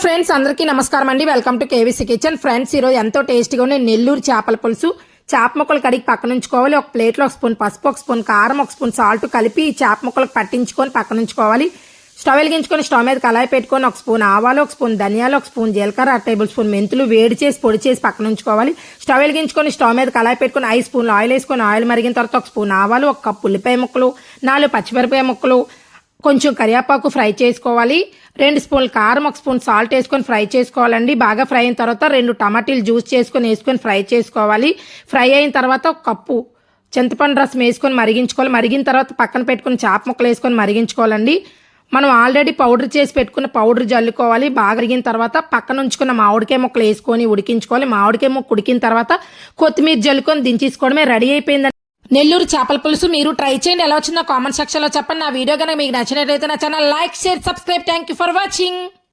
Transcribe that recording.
Friends అందరికీ నమస్కారం అండి. Welcome to KVC kitchen. Friends ఈరోజు ఎంతో టేస్టీగా ఉండే నెల్లూరు చేపల పులుసు. చేప ముక్కలు కడిగి పక్కన ఉంచుకోవాలి. ఒక ప్లేట్లో ఒక స్పూన్ పసుపు, ఒక స్పూన్ కారం, ఒక స్పూన్ సాల్ట్ కలిపి ఈ చేప ముక్కలకు పట్టించుకొని పక్కన ఉంచుకోవాలి. స్టవ్ వెలిగించుకొని స్టవ్ మీద కళాయి పెట్టుకొని ఒక స్పూన్ ఆవాలు, ఒక స్పూన్ ధనియాలు, ఒక స్పూన్ జీలకర్ర, 1 టేబుల్ స్పూన్ మెంతులు వేడి చేసి పొడి చేసి పక్కన ఉంచుకోవాలి. స్టవ్ వెలిగించుకొని స్టవ్ మీద కళాయి పెట్టుకొని 5 స్పూన్లు ఆయిల్ వేసుకొని ఆయిల్ మరిగిన తర్వాత ఒక స్పూన్ ఆవాలు, 1 కప్పు ఉల్లిపాయ ముక్కలు, 4 పచ్చిమిరపాయ ముక్కలు, కొంచెం కరివేపాకు ఫ్రై చేసుకోవాలి. 2 స్పూన్లు కారం, 1 స్పూన్ సాల్ట్ వేసుకొని ఫ్రై చేసుకోవాలండి. బాగా ఫ్రై అయిన తర్వాత 2 టమాటీలు జ్యూస్ వేసుకొని ఫ్రై చేసుకోవాలి. ఫ్రై అయిన తర్వాత 1 కప్పు చింతపండు రసం వేసుకొని మరిగించుకోవాలి. మరిగిన తర్వాత పక్కన పెట్టుకుని చేప ముక్కలు వేసుకొని మరిగించుకోవాలండి. మనం ఆల్రెడీ పౌడర్ చేసి పెట్టుకున్న పౌడర్ జల్లుకోవాలి. బాగా మరిగిన తర్వాత పక్కన ఉంచుకున్న మామిడికాయ ముక్కలు వేసుకొని ఉడికించుకోవాలి. మామిడికాయ ముక్క ఉడికిన తర్వాత కొత్తిమీర జల్లుకొని దించేసుకోవడమే. రెడీ అయిపోయిందండి నెల్లూరు చేపల పులుసు. మీరు ట్రై చేయండి. ఎలా వచ్చిందో కామెంట్ సెక్షన్ లో చెప్పండి. నా వీడియో కనుక మీకు నచ్చినట్లయితే నా channel like, share, subscribe. Thank you for watching.